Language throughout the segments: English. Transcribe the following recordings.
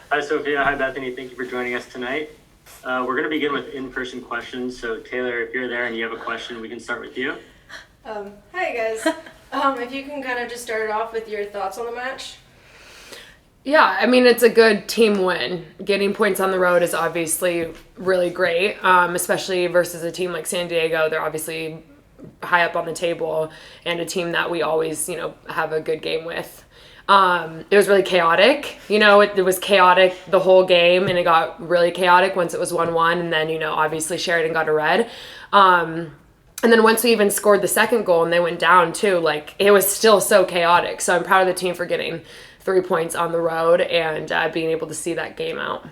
Hi, Sofia. Hi, Bethany. Thank you for joining us tonight. We're going to begin with in-person questions. So, Taylor, if you're there and you have a question, we can start with you. Hi, guys. If you can kind of just start it off with your thoughts on the match. Yeah, I mean, it's a good team win. Getting points on the road is obviously really great, especially versus a team like San Diego. They're obviously high up on the table and a team that we always, have a good game with. It was really chaotic. It was chaotic the whole game, and it got really chaotic once it was 1-1, and then, obviously Sheridan got a red. And then once we even scored the second goal and they went down too, it was still so chaotic. So I'm proud of the team for getting 3 points on the road and being able to see that game out.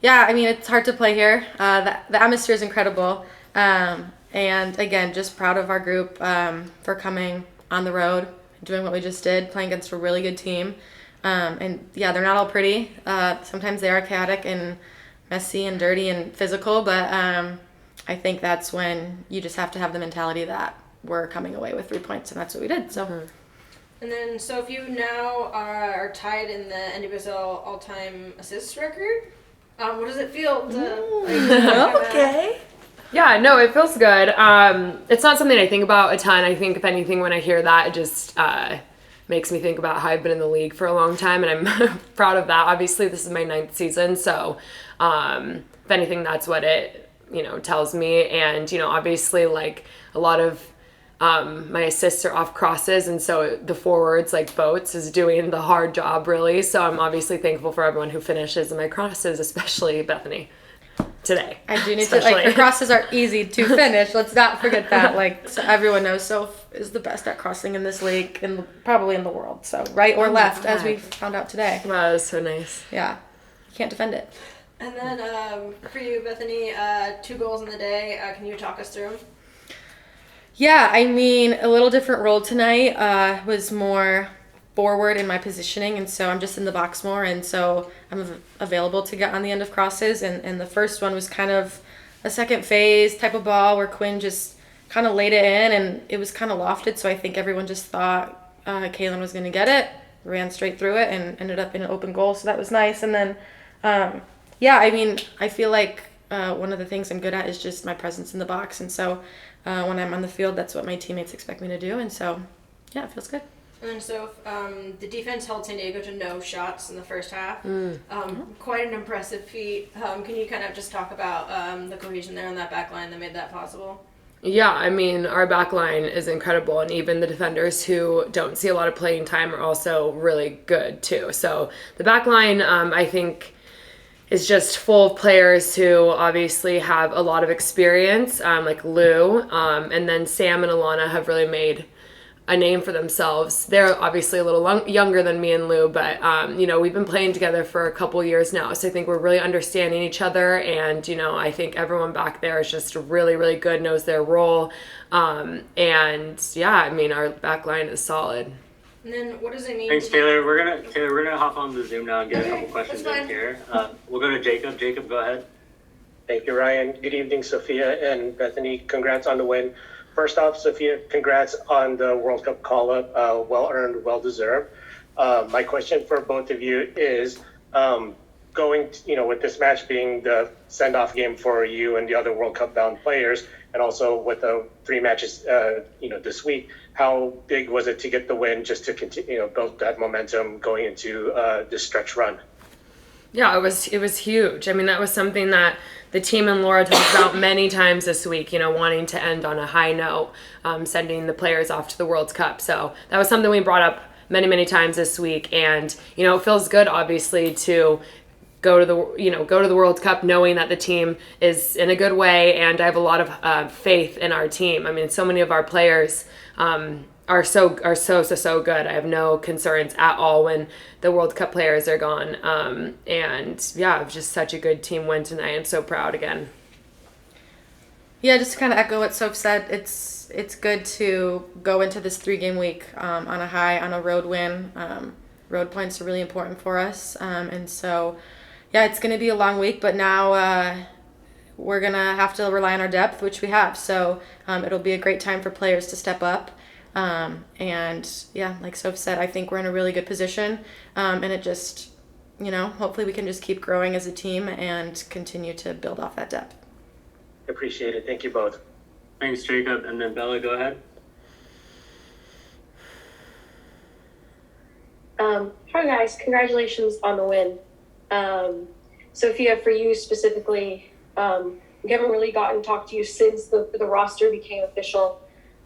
Yeah, I mean, it's hard to play here. The atmosphere is incredible. And again, just proud of our group for coming on the road, doing what we just did, playing against a really good team. And yeah, they're not all pretty. Sometimes they are chaotic and messy and dirty and physical, but I think that's when you just have to have the mentality that we're coming away with 3 points, and that's what we did. So. Mm-hmm. And then, so if you now are tied in the NWSL all-time assists record, what does it feel to? Okay. Yeah, no, it feels good. It's not something I think about a ton. I think, if anything, when I hear that, it just makes me think about how I've been in the league for a long time, and I'm proud of that. Obviously, this is my 9th season, so if anything, that's what it, tells me. And, obviously, a lot of my assists are off crosses, and so the forwards, like Boats, is doing the hard job, really. So I'm obviously thankful for everyone who finishes my crosses, especially Bethany today. I do need to, the crosses are easy to finish. Let's not forget that. So everyone knows Soph is the best at crossing in this league and probably in the world. So right or left, as we found out today. Wow, that was so nice. Yeah. You can't defend it. And then for you, Bethany, 2 goals in the day. Can you talk us through them? Yeah, I mean, a little different role tonight. Was more forward in my positioning, and so I'm just in the box more, and so I'm available to get on the end of crosses. And the first one was kind of a second phase type of ball where Quinn just kind of laid it in, and it was kind of lofted, so I think everyone just thought Kaylin was going to get it, ran straight through it, and ended up in an open goal, so that was nice. And then, I mean, I feel like one of the things I'm good at is just my presence in the box, and so when I'm on the field, that's what my teammates expect me to do, and so, yeah, it feels good. And so the defense held San Diego to no shots in the first half. Quite an impressive feat. Can you kind of just talk about the cohesion there on that back line that made that possible? Yeah, I mean, our back line is incredible, and even the defenders who don't see a lot of playing time are also really good, too. So the back line, I think, is just full of players who obviously have a lot of experience, like Lou, and then Sam and Alana have really made a name for themselves. They're obviously a little younger than me and Lou, but we've been playing together for a couple years now, so I think we're really understanding each other, and I think everyone back there is just really, really good, knows their role, and yeah, I mean, our back line is solid. And then what does it mean? Thanks, Taylor. We're gonna hop on the Zoom now and get a couple questions in here. We'll go to Jacob. Jacob, go ahead. Thank you, Ryan. Good evening, Sophia and Bethany. Congrats on the win. First off, Sophia, congrats on the World Cup call-up. Well earned, well deserved. My question for both of you is, with this match being the send-off game for you and the other World Cup bound players, and also with the 3 matches, this week, how big was it to get the win just to continue, build that momentum going into this stretch run? Yeah, it was huge. I mean, that was something that the team and Laura talked about many times this week, wanting to end on a high note, sending the players off to the World Cup. So that was something we brought up many, many times this week. And, it feels good, obviously, to go to the World Cup knowing that the team is in a good way. And I have a lot of faith in our team. I mean, so many of our players are so good. I have no concerns at all when the World Cup players are gone. And yeah, it was just such a good team win tonight. I'm so proud again. Yeah, just to kind of echo what Soph said, it's good to go into this 3-game week on a high, on a road win. Road points are really important for us. And so, yeah, it's going to be a long week, but now we're going to have to rely on our depth, which we have. So it'll be a great time for players to step up. And yeah, like Soph said, I think we're in a really good position. And it just hopefully we can just keep growing as a team and continue to build off that depth. Appreciate it. Thank you both. Thanks, Jacob. And then Bella, go ahead. Hi guys, congratulations on the win. Sophia, for you specifically, we haven't really gotten to talk to you since the roster became official.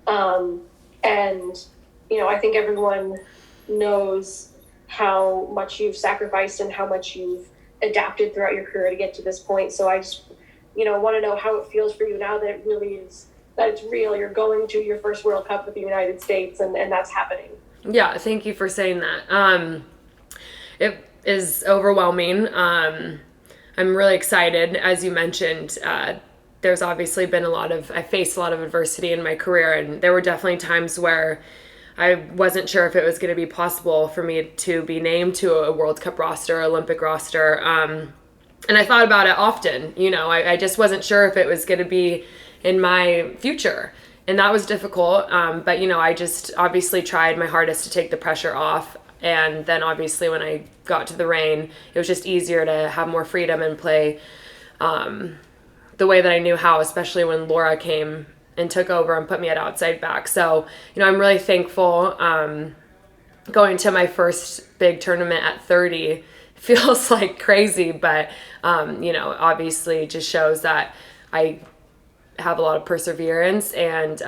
And, I think everyone knows how much you've sacrificed and how much you've adapted throughout your career to get to this point. So I just, want to know how it feels for you now that it really is, that it's real. You're going to your first World Cup with the United States and that's happening. Yeah, thank you for saying that. It is overwhelming. I'm really excited. As you mentioned, there's obviously been I faced a lot of adversity in my career, and there were definitely times where I wasn't sure if it was going to be possible for me to be named to a World Cup roster, Olympic roster. And I thought about it often. I just wasn't sure if it was going to be in my future. And that was difficult. But, I just obviously tried my hardest to take the pressure off. And then obviously when I got to the Reign, it was just easier to have more freedom and play the way that I knew how, especially when Laura came and took over and put me at outside back. So, I'm really thankful. Going to my first big tournament at 30 feels like crazy, but, obviously it just shows that I have a lot of perseverance and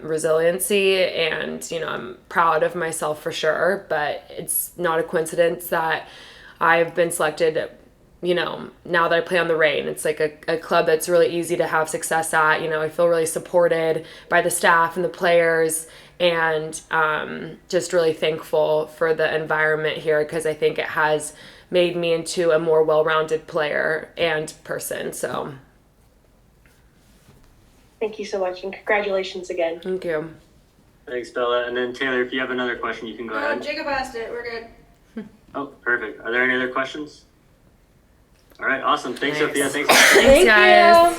resiliency, and I'm proud of myself for sure. But it's not a coincidence that I've been selected, now that I play on the Reign. It's like a club that's really easy to have success at. I feel really supported by the staff and the players, and just really thankful for the environment here, because I think it has made me into a more well-rounded player and person. So Thank you so much, and congratulations again. thank you. Thanks, Bella. And then Taylor, if you have another question, you can go ahead. Jacob asked it. We're good. Oh, perfect. Are there any other questions? All right, awesome. Thanks, Thanks. Sophia. Thanks. Thanks, guys.